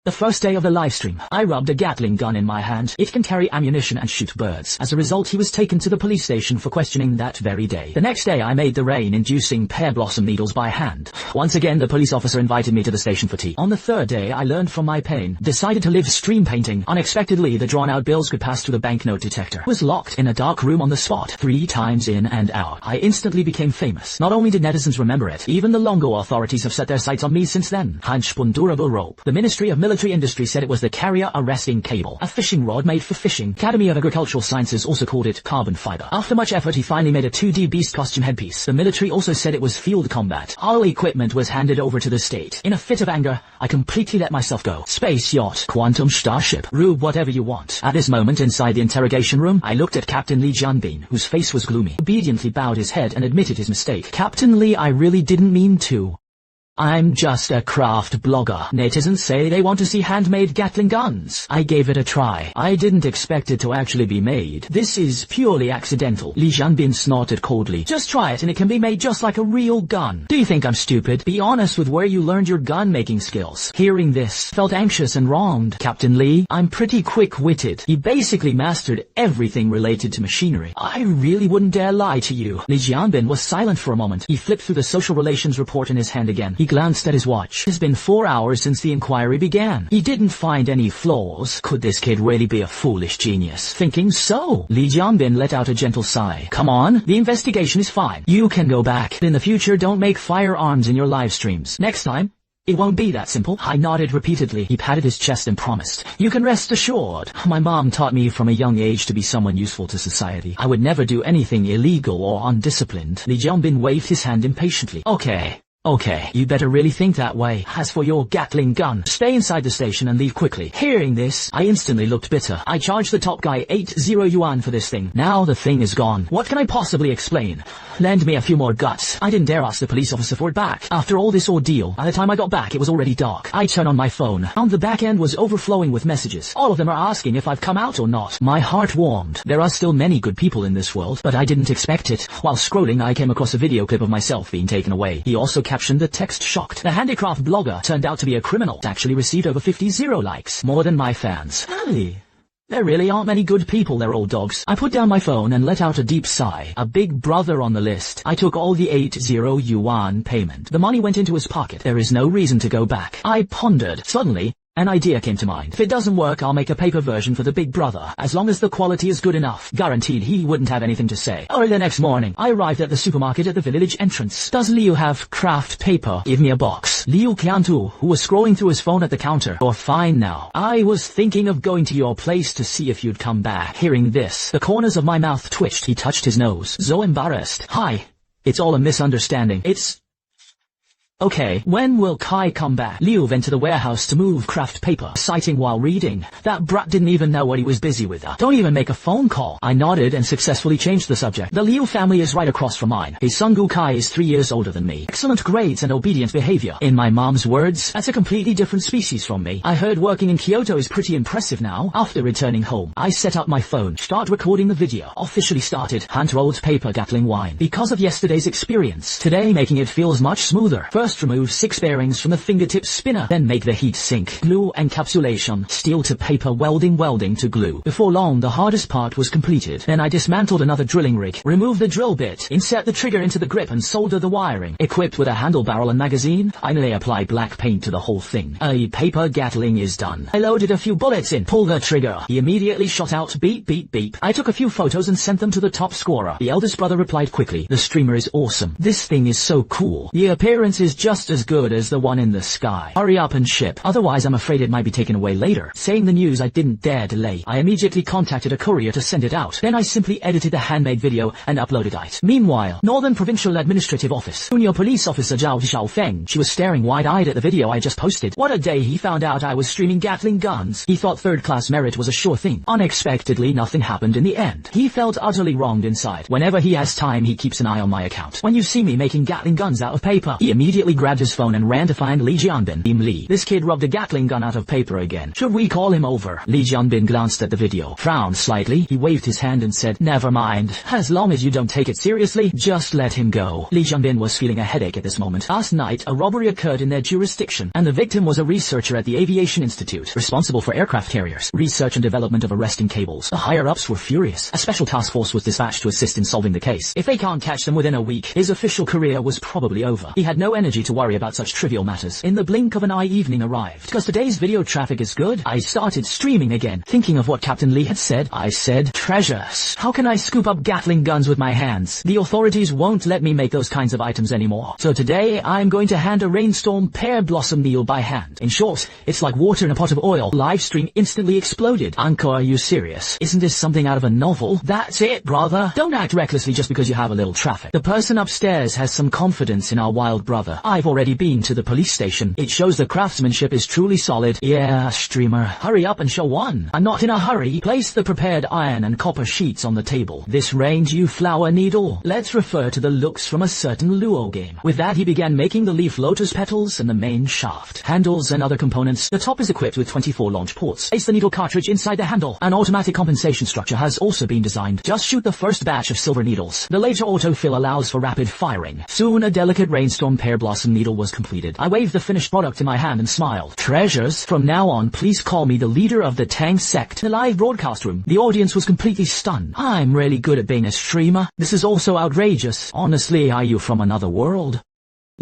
The first day of the livestream, I rubbed a Gatling gun in my hand. It can carry ammunition and shoot birds. As a result, he was taken to the police station for questioning that very day. The next day, I made the rain-inducing pear blossom needles by hand. Once again, the police officer invited me to the station for tea. On the third day, I learned from my pain. Decided to live stream painting. Unexpectedly, the drawn-out bills could pass through the banknote detector. Was locked in a dark room on the spot. 3 times in and out. I instantly became famous. Not only did netizens remember it, even the Longo authorities have set their sights on me since then. Handspun durable rope. The Ministry of Military Industry said it was the carrier arresting cable. A fishing rod made for fishing. Academy of Agricultural Sciences also called it carbon fiber. After much effort, he finally made a 2D beast costume headpiece. The military also said it was field combat. All equipment was handed over to the state. In a fit of anger, I completely let myself go. Space yacht, quantum starship, rube whatever you want. At this moment, inside the interrogation room, I looked at Captain Lee Jianbin, whose face was gloomy. Obediently bowed his head and admitted his mistake. Captain Lee, I really didn't mean to. I'm just a craft blogger. Netizens say they want to see handmade Gatling guns. I gave it a try. I didn't expect it to actually be made. This is purely accidental. Li Jianbin snorted coldly. Just try it and it can be made just like a real gun. Do you think I'm stupid? Be honest with where you learned your gun making skills. Hearing this, felt anxious and wronged. Captain Lee, I'm pretty quick-witted. He basically mastered everything related to machinery. I really wouldn't dare lie to you. Li Jianbin was silent for a moment. He flipped through the social relations report in his hand again. He glanced at his watch. It's been 4 hours since the inquiry began. He didn't find any flaws. Could this kid really be a foolish genius? Thinking so, Li Jianbin let out a gentle sigh. Come on, the investigation is fine. You can go back. In the future, don't make firearms in your live streams. Next time, it won't be that simple. I nodded repeatedly. He patted his chest and promised. You can rest assured. My mom taught me from a young age to be someone useful to society. I would never do anything illegal or undisciplined. Li Jianbin waved his hand impatiently. Okay, you better really think that way. As for your Gatling gun, stay inside the station and leave quickly. Hearing this, I instantly looked bitter. I charged the top guy 80 yuan for this thing. Now the thing is gone. What can I possibly explain? Lend me a few more guts. I didn't dare ask the police officer for it back. After all this ordeal, by the time I got back, it was already dark. I turned on my phone. Found the back end was overflowing with messages. All of them are asking if I've come out or not. My heart warmed. There are still many good people in this world, but I didn't expect it. While scrolling, I came across a video clip of myself being taken away. He also captioned the text shocked. The handicraft blogger turned out to be a criminal. It actually received over 50 likes. More than my fans. Hey, there really aren't many good people, they're all dogs. I put down my phone and let out a deep sigh. A big brother on the list. I took all the 80 yuan payment. The money went into his pocket. There is no reason to go back. I pondered. Suddenly, an idea came to mind. If it doesn't work, I'll make a paper version for the big brother. As long as the quality is good enough, guaranteed he wouldn't have anything to say. Early the next morning, I arrived at the supermarket at the village entrance. Does Liu have craft paper? Give me a box. Liu Qiantu, who was scrolling through his phone at the counter. You're fine now. I was thinking of going to your place to see if you'd come back. Hearing this, the corners of my mouth twitched. He touched his nose. So embarrassed. Hi. It's all a misunderstanding. Okay, when will Kai come back? Liu went to the warehouse to move craft paper, citing while reading. That brat didn't even know what he was busy with. Don't even make a phone call. I nodded and successfully changed the subject. The Liu family is right across from mine. His son Gu Kai is 3 years older than me. Excellent grades and obedient behavior. In my mom's words, that's a completely different species from me. I heard working in Kyoto is pretty impressive now. After returning home, I set up my phone, start recording the video. Officially started. Hand-rolled paper Gatling wine. Because of yesterday's experience, today making it feels much smoother. First remove 6 bearings from the fingertip spinner, then make the heat sink. Glue encapsulation, steel to paper welding to glue. Before long, the hardest part was completed. Then I dismantled another drilling rig, removed the drill bit, insert the trigger into the grip and solder the wiring. Equipped with a handle barrel and magazine, I may apply black paint to the whole thing. A paper Gatling is done. I loaded a few bullets in, pulled the trigger. He immediately shot out beep beep beep. I took a few photos and sent them to the top scorer. The eldest brother replied quickly, the streamer is awesome. This thing is so cool. The appearance is just as good as the one in the sky. Hurry up and ship, otherwise I'm afraid it might be taken away later. Saying the news, I didn't dare delay. I immediately contacted a courier to send it out. Then I simply edited the handmade video and uploaded it. Meanwhile, Northern Provincial Administrative Office. Junior Police Officer Zhao Xiaofeng. She was staring wide-eyed at the video I just posted. What a day he found out I was streaming Gatling guns. He thought third-class merit was a sure thing. Unexpectedly, nothing happened in the end. He felt utterly wronged inside. Whenever he has time, he keeps an eye on my account. When you see me making Gatling guns out of paper, he immediately immediately grabbed his phone and ran to find Lee Jianbin. Lee. This kid rubbed a Gatling gun out of paper again. Should we call him over? Lee Jianbin glanced at the video, frowned slightly, he waved his hand and said, never mind. As long as you don't take it seriously, just let him go. Lee Jianbin was feeling a headache at this moment. Last night, a robbery occurred in their jurisdiction, and the victim was a researcher at the Aviation Institute, responsible for aircraft carriers, research and development of arresting cables. The higher-ups were furious. A special task force was dispatched to assist in solving the case. If they can't catch them within a week, his official career was probably over. He had no energy to worry about such trivial matters. In the blink of an eye, evening arrived. Because today's video traffic is good, I started streaming again. Thinking of what Captain Lee had said, I said, treasures. How can I scoop up Gatling guns with my hands? The authorities won't let me make those kinds of items anymore. So today, I'm going to hand a rainstorm pear blossom needle by hand. In short, it's like water in a pot of oil. Live stream instantly exploded. Uncle, are you serious? Isn't this something out of a novel? That's it, brother. Don't act recklessly just because you have a little traffic. The person upstairs has some confidence in our wild brother. I've already been to the police station. It shows the craftsmanship is truly solid. Yeah, streamer. Hurry up and show one. I'm not in a hurry. Place the prepared iron and copper sheets on the table. This range, you flower needle. Let's refer to the looks from a certain Luo game. With that, he began making the leaf lotus petals and the main shaft, handles and other components. The top is equipped with 24 launch ports. Place the needle cartridge inside the handle. An automatic compensation structure has also been designed. Just shoot the first batch of silver needles. The later autofill allows for rapid firing. Soon a delicate rainstorm pear blossom needle was completed. I waved the finished product in my hand and smiled. Treasures, from now on please call me the leader of the Tang sect. In the live broadcast room, the audience was completely stunned. I'm really good at being a streamer. This is also outrageous. Honestly, are you from another world?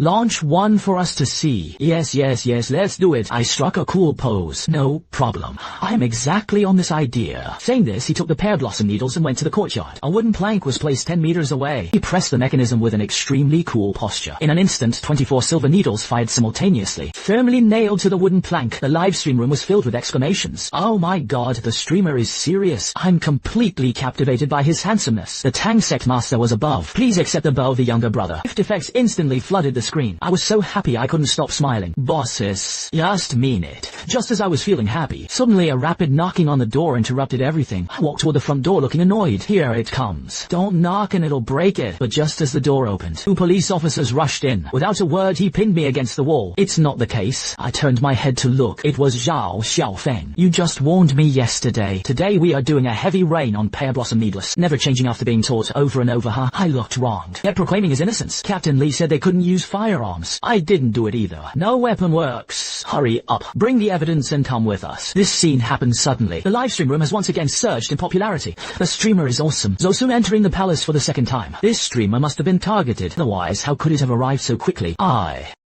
Launch one for us to see. Yes, let's do it. I struck a cool pose. No problem. I'm exactly on this idea. Saying this, he took the pear blossom needles and went to the courtyard. A wooden plank was placed 10 meters away. He pressed the mechanism with an extremely cool posture. In an instant, 24 silver needles fired simultaneously. Firmly nailed to the wooden plank, the live stream room was filled with exclamations. Oh my god, the streamer is serious. I'm completely captivated by his handsomeness. The Tang sect master was above. Please accept the bow of the younger brother. Gift effects instantly flooded the screen. I was so happy I couldn't stop smiling. Bosses, just mean it. Just as I was feeling happy, suddenly a rapid knocking on the door interrupted everything. I walked toward the front door looking annoyed. Here it comes. Don't knock and it'll break it. But just as the door opened, 2 police officers rushed in. Without a word, he pinned me against the wall. It's not the case. I turned my head to look. It was Zhao Xiaofeng. You just warned me yesterday. Today we are doing a heavy rain on pear blossom needles. Never changing after being taught over and over, huh? I looked wronged. Yet proclaiming his innocence. Captain Lee said they couldn't use firearms. I didn't do it either. No weapon works. Hurry up. Bring the evidence and come with us. This scene happened suddenly. The live stream room has once again surged in popularity. The streamer is awesome. Zosun entering the palace for the second time. This streamer must have been targeted. Otherwise, how could it have arrived so quickly?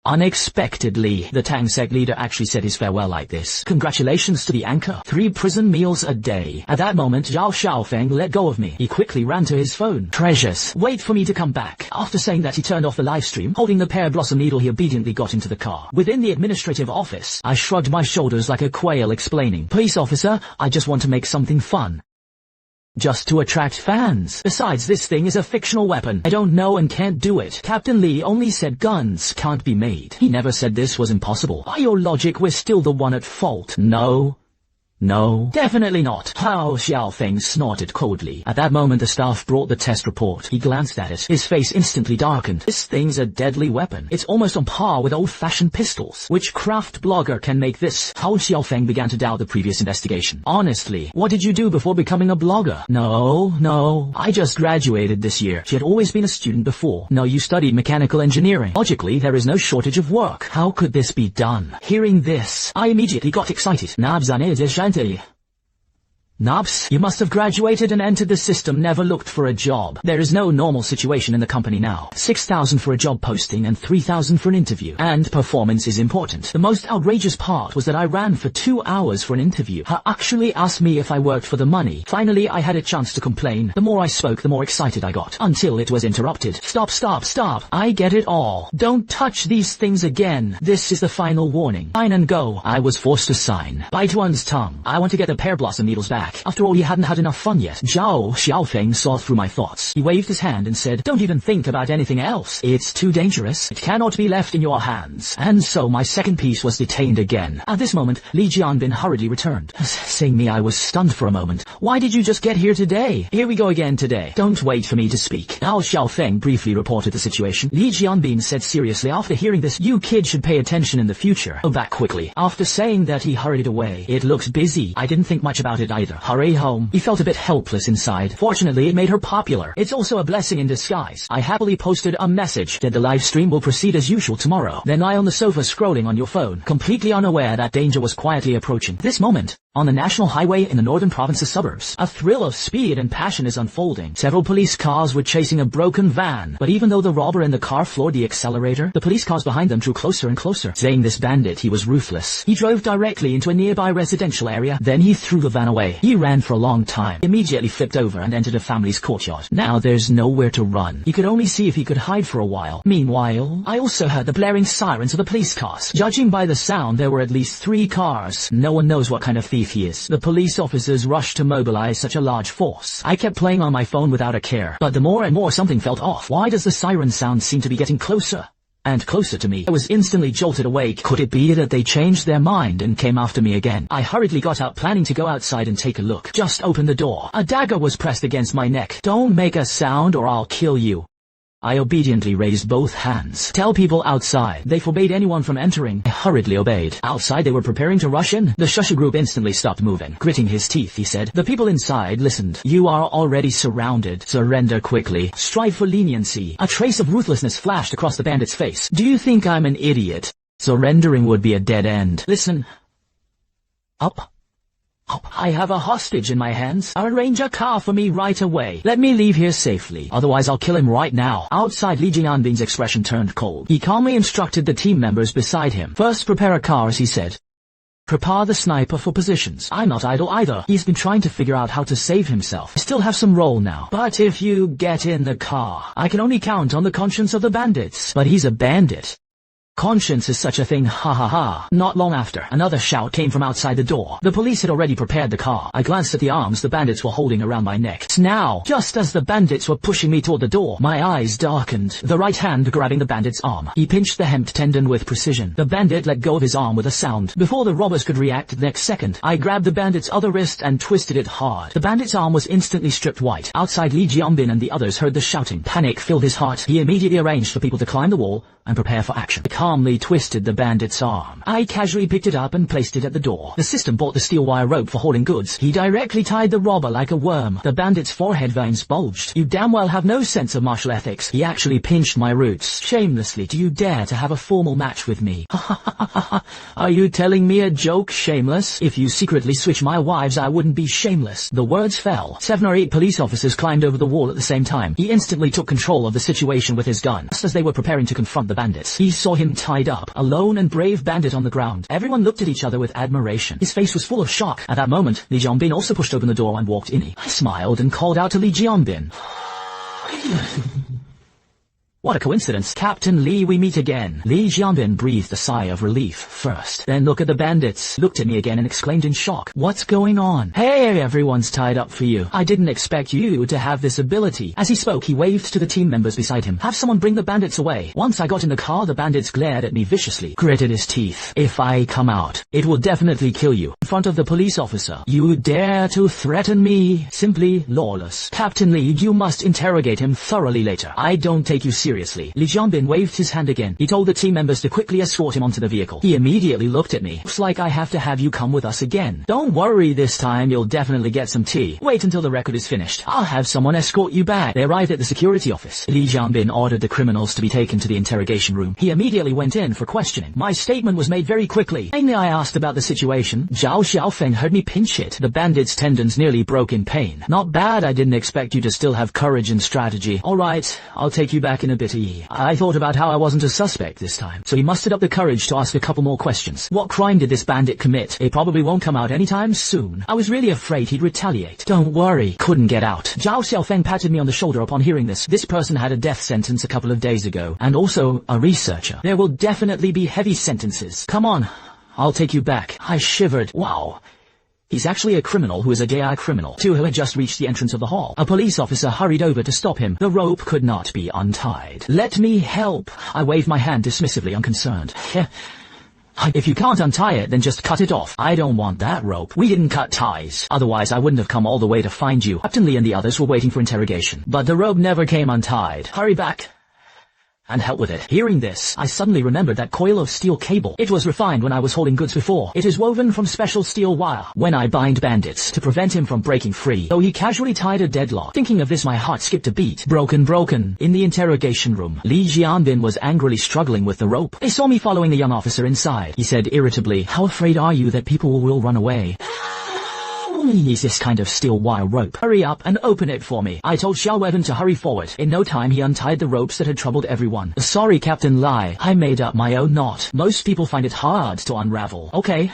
Unexpectedly, the Tang sect leader actually said his farewell like this. Congratulations to the anchor. 3 prison meals a day. At that moment, Zhao Xiaofeng let go of me. He quickly ran to his phone. Treasures, wait for me to come back. After saying that, he turned off the live stream. Holding the pear blossom needle, he obediently got into the car. Within the administrative office, I shrugged my shoulders like a quail explaining. Police officer, I just want to make something fun. Just to attract fans. Besides, this thing is a fictional weapon. I don't know and can't do it. Captain Lee only said guns can't be made. He never said this was impossible. By your logic, we're still the one at fault. No, definitely not. Hao Xiaofeng snorted coldly. At that moment, the staff brought the test report. He glanced at it. His face instantly darkened. This thing's a deadly weapon. It's almost on par with old-fashioned pistols. Which craft blogger can make this? Hao Xiaofeng began to doubt the previous investigation. Honestly, what did you do before becoming a blogger? No, I just graduated this year. She had always been a student before. No, you studied mechanical engineering. Logically, there is no shortage of work. How could this be done? Hearing this, I immediately got excited. Nabs, you must have graduated and entered the system, never looked for a job. There is no normal situation in the company now. 6,000 for a job posting and 3,000 for an interview. And performance is important. The most outrageous part was that I ran for 2 hours for an interview. Her actually asked me if I worked for the money. Finally, I had a chance to complain. The more I spoke, the more excited I got. Until it was interrupted. Stop. I get it all. Don't touch these things again. This is the final warning. Sign and go. I was forced to sign. Bite one's tongue. I want to get the pear blossom needles back. back. After all, he hadn't had enough fun yet. Zhao Xiaofeng saw through my thoughts. He waved his hand and said, "Don't even think about anything else. It's too dangerous. It cannot be left in your hands." And so my second piece was detained again. At this moment, Li Jianbin hurriedly returned. Seeing me, I was stunned for a moment. "Why did you just get here today?" "Here we go again today. Don't wait for me to speak." Zhao Xiaofeng briefly reported the situation. Li Jianbin said seriously, "After hearing this, you kids should pay attention in the future." Go back quickly. After saying that, he hurried away. It looks busy. I didn't think much about it either. Hurry home. He felt a bit helpless inside. Fortunately, it made her popular. It's also a blessing in disguise. I happily posted a message that the live stream will proceed as usual tomorrow. Then lie on the sofa scrolling on your phone, completely unaware that danger was quietly approaching. This moment, on the national highway in the northern province's suburbs, a thrill of speed and passion is unfolding. Several police cars were chasing a broken van, but even though the robber in the car floored the accelerator, the police cars behind them drew closer and closer. Saying this bandit, he was ruthless. He drove directly into a nearby residential area, then he threw the van away. He ran for a long time, immediately flipped over and entered a family's courtyard. Now there's nowhere to run. He could only see if he could hide for a while. Meanwhile, I also heard the blaring sirens of the police cars. Judging by the sound, there were at least 3 cars. No one knows what kind of thief he is. The police officers rushed to mobilize such a large force. I kept playing on my phone without a care, but the more and more something felt off. Why does the siren sound seem to be getting closer and closer to me? I was instantly jolted awake. Could it be that they changed their mind and came after me again? I hurriedly got up, planning to go outside and take a look. Just opened the door. A dagger was pressed against my neck. "Don't make a sound or I'll kill you." I obediently raised both hands. "Tell people outside." They forbade anyone from entering. I hurriedly obeyed. Outside, they were preparing to rush in. The Shushu group instantly stopped moving. Gritting his teeth, he said. The people inside listened. "You are already surrounded. Surrender quickly. Strive for leniency." A trace of ruthlessness flashed across the bandit's face. "Do you think I'm an idiot? Surrendering would be a dead end. Listen. Up. I have a hostage in my hands. Arrange a car for me right away. Let me leave here safely. Otherwise I'll kill him right now." Outside, Li Jianbing's expression turned cold. He calmly instructed the team members beside him. "First prepare a car," as he said. "Prepare the sniper for positions." I'm not idle either. He's been trying to figure out how to save himself. I still have some role now. "But if you get in the car, I can only count on the conscience of the bandits." "But he's a bandit. Conscience is such a thing, ha ha ha." Not long after, another shout came from outside the door. The police had already prepared the car. I glanced at the arms the bandits were holding around my neck. Now, just as the bandits were pushing me toward the door, my eyes darkened. The right hand grabbing the bandit's arm. He pinched the hemp tendon with precision. The bandit let go of his arm with a sound. Before the robbers could react the next second, I grabbed the bandit's other wrist and twisted it hard. The bandit's arm was instantly stripped white. Outside, Li Jianbin and the others heard the shouting. Panic filled his heart. He immediately arranged for people to climb the wall and prepare for action. I calmly twisted the bandit's arm. I casually picked it up and placed it at the door. The system bought the steel wire rope for hauling goods. He directly tied the robber like a worm. The bandit's forehead veins bulged. "You damn well have no sense of martial ethics." He actually pinched my roots. Shamelessly, "Do you dare to have a formal match with me?" "Are you telling me a joke, shameless? If you secretly switch my wives, I wouldn't be shameless." The words fell. 7 or 8 police officers climbed over the wall at the same time. He instantly took control of the situation with his gun. Just as they were preparing to confront the bandits, he saw him tied up, a lone and brave bandit on the ground. Everyone looked at each other with admiration. His face was full of shock. At that moment, Li Jianbin also pushed open the door and walked in. I smiled and called out to Li Jianbin. What a coincidence. "Captain Li, we meet again." Li Jianbin breathed a sigh of relief first, then looked at the bandits, looked at me again and exclaimed in shock, "What's going on?" "Hey, everyone's tied up for you. I didn't expect you to have this ability." As he spoke, he waved to the team members beside him. "Have someone bring the bandits away." Once I got in the car, the bandits glared at me viciously, gritted his teeth. "If I come out, it will definitely kill you." In front of the police officer, "You dare to threaten me?" Simply lawless. "Captain Li, you must interrogate him thoroughly later. I don't take you seriously." Li Jianbin waved his hand again. He told the team members to quickly escort him onto the vehicle. He immediately looked at me. "Looks like I have to have you come with us again." "Don't worry, this time you'll definitely get some tea. Wait until the record is finished. I'll have someone escort you back." They arrived at the security office. Li Jianbin ordered the criminals to be taken to the interrogation room. He immediately went in for questioning. My statement was made very quickly. Mainly I asked about the situation. Zhao Xiaofeng heard me pinch it. The bandit's tendons nearly broke in pain. "Not bad. I didn't expect you to still have courage and strategy." "All right, I'll take you back in a bit." I thought about how I wasn't a suspect this time, so he mustered up the courage to ask a couple more questions. "What crime did this bandit commit? It probably won't come out anytime soon." I was really afraid he'd retaliate. "Don't worry, couldn't get out." Zhao Xiaofeng patted me on the shoulder upon hearing this. "This person had a death sentence a couple of days ago, and also a researcher. There will definitely be heavy sentences. Come on, I'll take you back." I shivered. Wow. He's actually a criminal who is a gay criminal, too, who had just reached the entrance of the hall. A police officer hurried over to stop him. The rope could not be untied. Let me help. I waved my hand dismissively, unconcerned. If you can't untie it, then just cut it off. I don't want that rope. We didn't cut ties. Otherwise, I wouldn't have come all the way to find you. Captain Lee and the others were waiting for interrogation. But the rope never came untied. Hurry back and help with it. Hearing this, I suddenly remembered that coil of steel cable. It was refined when I was holding goods before. It is woven from special steel wire. When I bind bandits to prevent him from breaking free, though he casually tied a deadlock. Thinking of this, my heart skipped a beat. Broken. In the interrogation room, Lee Jianbin was angrily struggling with the rope. They saw me following the young officer inside. He said irritably, "How afraid are you that people will run away?" He needs this kind of steel wire rope. Hurry up and open it for me. I told Xiao Weven to hurry forward. In no time he untied the ropes that had troubled everyone. Sorry, Captain Lai. I made up my own knot. Most people find it hard to unravel. Okay.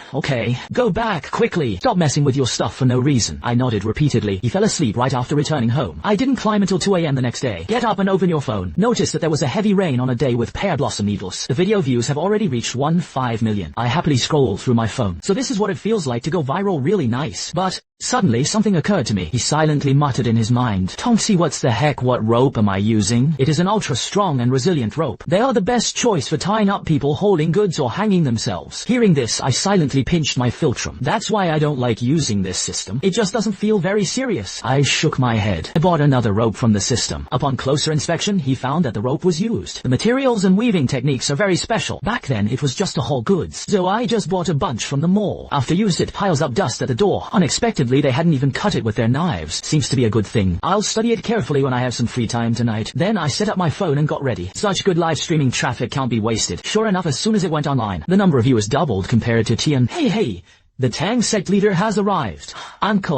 Go back, quickly. Stop messing with your stuff for no reason. I nodded repeatedly. He fell asleep right after returning home. I didn't climb until 2 a.m. the next day. Get up and open your phone. Notice that there was a heavy rain on a day with pear blossom needles. The video views have already reached 1.5 million. I happily scrolled through my phone. So this is what it feels like to go viral. Really nice. But suddenly something occurred to me. He silently muttered in his mind, "Tonksi, what rope am I using? It is an ultra-strong and resilient rope. They are the best choice for tying up people holding goods or hanging themselves." Hearing this, I silently pinched my philtrum. That's why I don't like using this system. It just doesn't feel very serious. I shook my head. I bought another rope from the system. Upon closer inspection, he found that the rope was used. The materials and weaving techniques are very special. Back then, it was just to haul goods. So I just bought a bunch from the mall. After used, it piles up dust at the door. Unexpectedly, they hadn't even cut it with their knives. Seems to be a good thing. I'll study it carefully when I have some free time tonight. Then I set up my phone and got ready. Such good live streaming traffic can't be wasted. Sure enough, as soon as it went online, the number of viewers doubled compared to Tian. Hey, the Tang sect leader has arrived. Anko.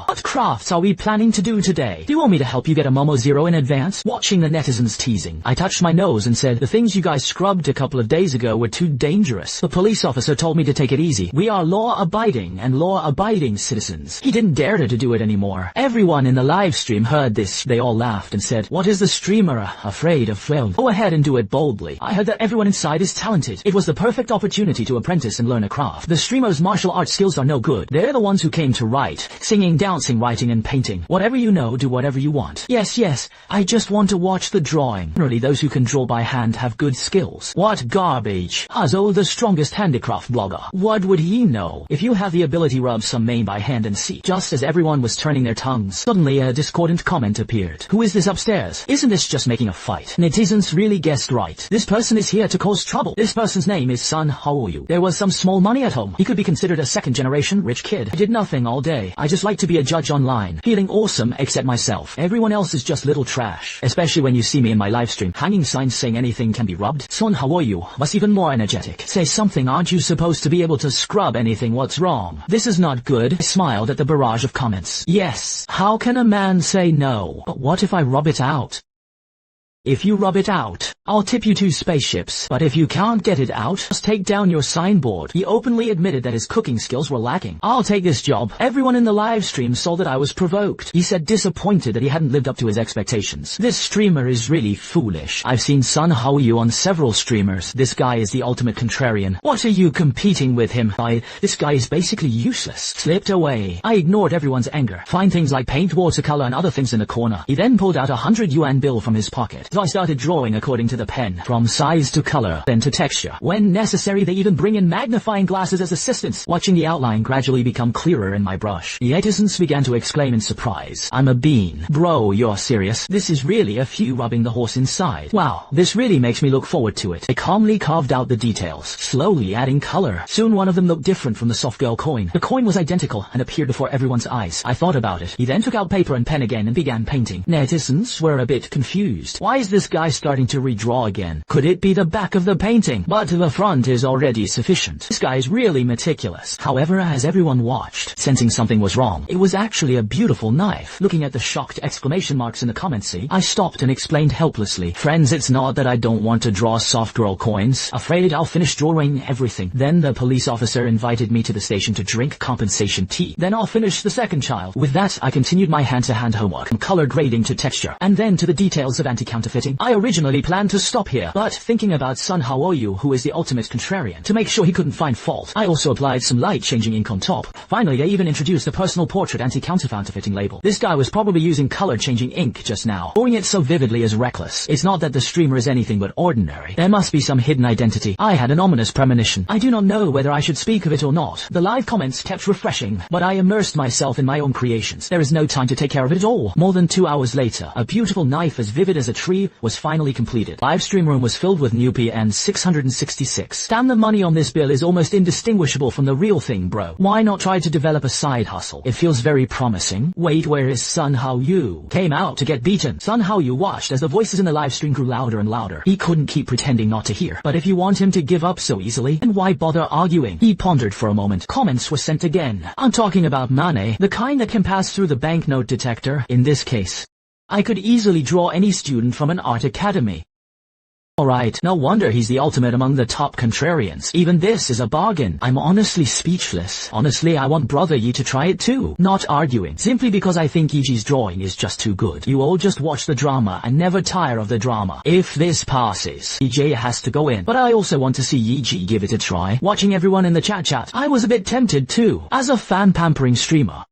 What crafts are we planning to do today? Do you want me to help you get a Momo Zero in advance? Watching the netizens teasing, I touched my nose and said, "The things you guys scrubbed a couple of days ago were too dangerous." The police officer told me to take it easy. We are law-abiding citizens. He didn't dare to do it anymore. Everyone in the live stream heard this. They all laughed and said, "What is the streamer afraid of? Well, go ahead and do it boldly." I heard that everyone inside is talented. It was the perfect opportunity to apprentice and learn a craft. The streamer's martial arts skills are no good. They're the ones who came to write. Singing, dancing, writing, and painting. Whatever you know, do whatever you want. Yes, I just want to watch the drawing. Generally, those who can draw by hand have good skills. What garbage. Hazo, the strongest handicraft blogger. What would he know? If you have the ability, rub some mane by hand and see. Just as everyone was turning their tongues, suddenly a discordant comment appeared. Who is this upstairs? Isn't this just making a fight? Netizens really guessed right. This person is here to cause trouble. This person's name is Sun Haoyu. There was some small money at home. He could be considered a second-generation rich kid. I did nothing all day. I just like to be a judge online. Feeling awesome except myself. Everyone else is just little trash. Especially when you see me in my live stream. Hanging signs saying anything can be rubbed. Son, how are you? Was even more energetic. Say something. Aren't you supposed to be able to scrub anything? What's wrong? This is not good. I smiled at the barrage of comments. Yes. How can a man say no? But what if I rub it out? If you rub it out, I'll tip you 2 spaceships. But if you can't get it out, just take down your signboard. He openly admitted that his cooking skills were lacking. I'll take this job. Everyone in the live stream saw that I was provoked. He said disappointed that he hadn't lived up to his expectations. This streamer is really foolish. I've seen Sun Haoyu on several streamers. This guy is the ultimate contrarian. What are you competing with him? This guy is basically useless. Slipped away. I ignored everyone's anger. Find things like paint, watercolor, and other things in the corner. He then pulled out a 100 yuan bill from his pocket. So I started drawing according to the pen, from size to color, then to texture. When necessary, they even bring in magnifying glasses as assistants. Watching the outline gradually become clearer in my brush, the netizens began to exclaim in surprise, "I'm a bean. Bro, you're serious? This is really a few rubbing the horse inside. Wow, this really makes me look forward to it." I calmly carved out the details, slowly adding color. Soon one of them looked different from the soft girl coin. The coin was identical and appeared before everyone's eyes. I thought about it. He then took out paper and pen again and began painting. Netizens were a bit confused. Why is this guy starting to redraw again? Could it be the back of the painting? But the front is already sufficient. This guy is really meticulous. However, as everyone watched, sensing something was wrong, it was actually a beautiful knife. Looking at the shocked exclamation marks in the comments, I stopped and explained helplessly, "Friends, it's not that I don't want to draw soft girl coins. Afraid I'll finish drawing everything." Then the police officer invited me to the station to drink compensation tea. Then I'll finish the second child. With that, I continued my hand-to-hand homework, from color grading to texture, and then to the details of anti-counterfeit counterfeiting. I originally planned to stop here, but thinking about Sun Haoyu, who is the ultimate contrarian, to make sure he couldn't find fault, I also applied some light-changing ink on top. Finally, I even introduced a personal portrait anti-counterfeiting label. This guy was probably using color-changing ink just now. Pouring it so vividly is reckless. It's not that the streamer is anything but ordinary. There must be some hidden identity. I had an ominous premonition. I do not know whether I should speak of it or not. The live comments kept refreshing, but I immersed myself in my own creations. There is no time to take care of it at all. More than 2 hours later, a beautiful knife as vivid as a tree was finally completed. Live stream room was filled with new PN 666. Damn, the money on this bill is almost indistinguishable from the real thing, bro. Why not try to develop a side hustle? It feels very promising. Wait, where is Sun Haoyu? Came out to get beaten. Sun Haoyu watched as the voices in the live stream grew louder and louder. He couldn't keep pretending not to hear. But if you want him to give up so easily, then why bother arguing? He pondered for a moment. Comments were sent again. I'm talking about money, the kind that can pass through the banknote detector. In this case, I could easily draw any student from an art academy. Alright, no wonder he's the ultimate among the top contrarians. Even this is a bargain. I'm honestly speechless. Honestly, I want brother Yi to try it too. Not arguing. Simply because I think Yiji's drawing is just too good. You all just watch the drama and never tire of the drama. If this passes, Yiji has to go in. But I also want to see Yiji give it a try. Watching everyone in the chat, I was a bit tempted too. As a fan pampering streamer,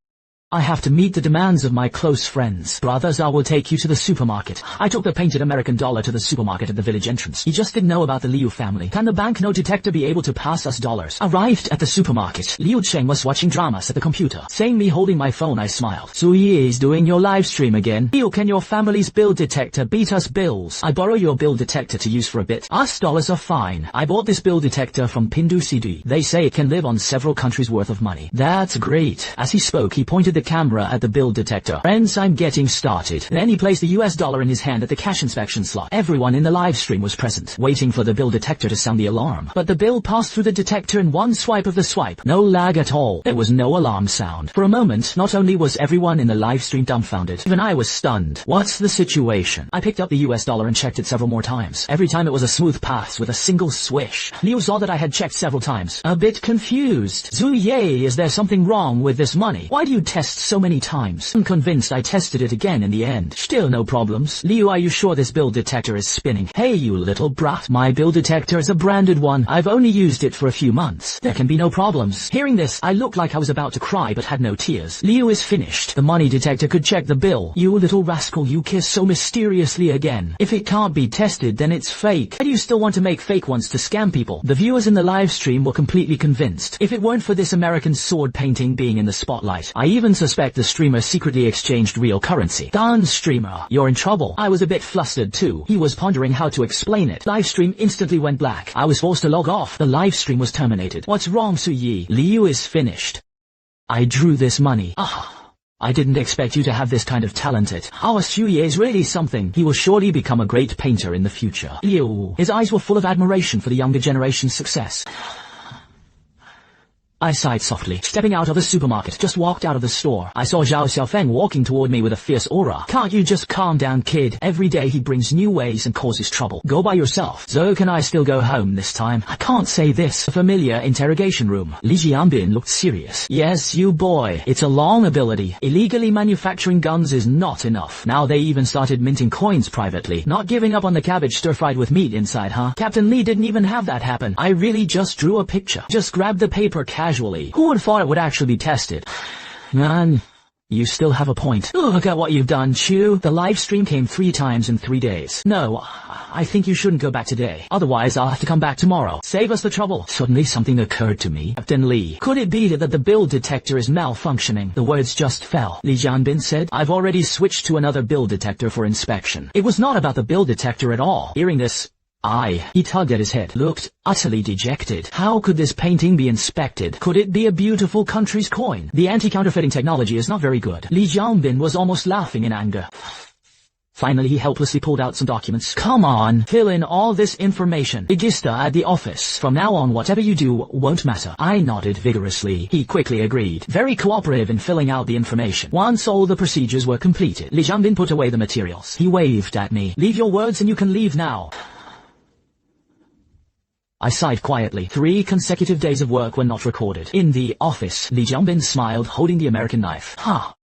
I have to meet the demands of my close friends. Brothers, I will take you to the supermarket. I took the painted American dollar to the supermarket at the village entrance. He just didn't know about the Liu family. Can the banknote detector be able to pass us dollars? Arrived at the supermarket. Liu Cheng was watching dramas at the computer. Seeing me holding my phone, I smiled. So he is doing your live stream again. Liu, can your family's bill detector beat us bills? I borrow your bill detector to use for a bit. Us dollars are fine. I bought this bill detector from Pindu CD. They say it can live on several countries worth of money. That's great. As he spoke, he pointed the camera at the bill detector. Friends, I'm getting started. Then he placed the US dollar in his hand at the cash inspection slot. Everyone in the live stream was present, waiting for the bill detector to sound the alarm. But the bill passed through the detector in one swipe of the swipe. No lag at all. There was no alarm sound. For a moment, not only was everyone in the live stream dumbfounded, even I was stunned. What's the situation? I picked up the US dollar and checked it several more times. Every time it was a smooth pass with a single swish. Liu saw that I had checked several times. A bit confused. Zhu Ye, is there something wrong with this money? Why do you test so many times? I'm convinced I tested it again in the end. Still no problems. Liu, are you sure this bill detector is spinning? Hey, you little brat. My bill detector is a branded one. I've only used it for a few months. There can be no problems. Hearing this, I looked like I was about to cry but had no tears. Liu is finished. The money detector could check the bill. You little rascal, you kiss so mysteriously again. If it can't be tested, then it's fake. Why do you still want to make fake ones to scam people? The viewers in the live stream were completely convinced. If it weren't for this American sword painting being in the spotlight, I even suspect the streamer secretly exchanged real currency. Darn streamer, you're in trouble. I was a bit flustered too. He was pondering how to explain it. Live stream instantly went black. I was forced to log off. The live stream was terminated. What's wrong, Suyi? Liu is finished. I drew this money. I didn't expect you to have this kind of talent. Our Suyi is really something. He will surely become a great painter in the future. Liu. His eyes were full of admiration for the younger generation's success. I sighed softly. Stepping out of the supermarket, just walked out of the store. I saw Zhao Xiaofeng walking toward me with a fierce aura. Can't you just calm down, kid? Every day he brings new ways and causes trouble. Go by yourself. So can I still go home this time? I can't say this. A familiar interrogation room. Li Jianbin looked serious. Yes, you boy. It's a long ability. Illegally manufacturing guns is not enough. Now they even started minting coins privately. Not giving up on the cabbage stir-fried with meat inside, huh? Captain Li didn't even have that happen. I really just drew a picture. Just grabbed the paper casually. Who would have thought it would actually be tested? Man, you still have a point. Look at what you've done, Chu. The live stream came 3 times in 3 days. No, I think you shouldn't go back today. Otherwise, I'll have to come back tomorrow. Save us the trouble. Suddenly, something occurred to me. Captain Li, could it be that the bill detector is malfunctioning? The words just fell. Li Jianbin said, I've already switched to another bill detector for inspection. It was not about the bill detector at all. Hearing this, he tugged at his head, looked utterly dejected. How could this painting be inspected? Could it be a beautiful country's coin? The anti-counterfeiting technology is not very good. Li Jianbin was almost laughing in anger. Finally, he helplessly pulled out some documents. Come on, fill in all this information. Register at the office. From now on, whatever you do won't matter. I nodded vigorously. He quickly agreed. Very cooperative in filling out the information. Once all the procedures were completed, Li Jianbin put away the materials. He waved at me. Leave your words and you can leave now. I sighed quietly. 3 consecutive days of work were not recorded. In the office, Li Jianbin smiled, holding the American knife.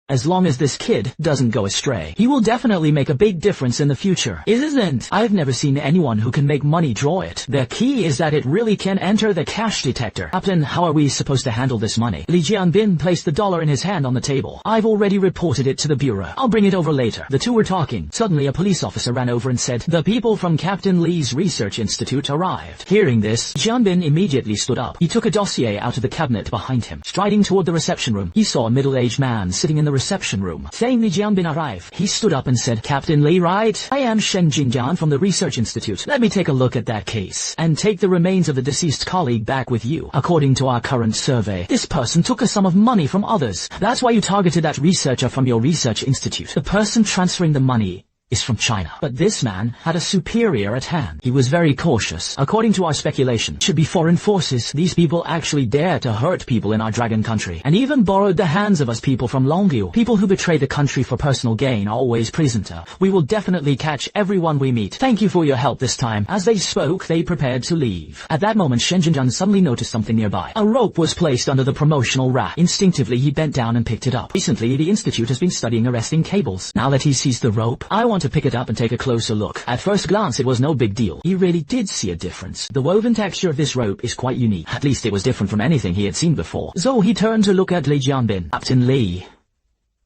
As long as this kid doesn't go astray, he will definitely make a big difference in the future. Isn't? I've never seen anyone who can make money draw it. The key is that it really can enter the cash detector. Captain, how are we supposed to handle this money? Li Jianbin placed the dollar in his hand on the table. I've already reported it to the bureau. I'll bring it over later. The two were talking. Suddenly a police officer ran over and said, the people from Captain Li's research institute arrived. Hearing this, Jianbin immediately stood up. He took a dossier out of the cabinet behind him. Striding toward the reception room, he saw a middle-aged man sitting in the reception room. Saying Li Jianbin arrived, he stood up and said, Captain Li, right? I am Shen Jingjian from the research institute. Let me take a look at that case and take the remains of the deceased colleague back with you. According to our current survey, this person took a sum of money from others. That's why you targeted that researcher from your research institute. The person transferring the money is from China. But this man had a superior at hand. He was very cautious. According to our speculation, should be foreign forces. These people actually dare to hurt people in our dragon country, and even borrowed the hands of us people from Longview. People who betray the country for personal gain are always prisoner. We will definitely catch everyone we meet. Thank you for your help this time. As they spoke, they prepared to leave. At that moment, Shen Jinjian suddenly noticed something nearby. A rope was placed under the promotional rack. Instinctively, he bent down and picked it up. Recently, the institute has been studying arresting cables. Now that he sees the rope, I want to pick it up and take a closer look. At first glance, it was no big deal. He really did see a difference. The woven texture of this rope is quite unique. At least it was different from anything he had seen before. So he turned to look at Li Jianbin. Captain Li,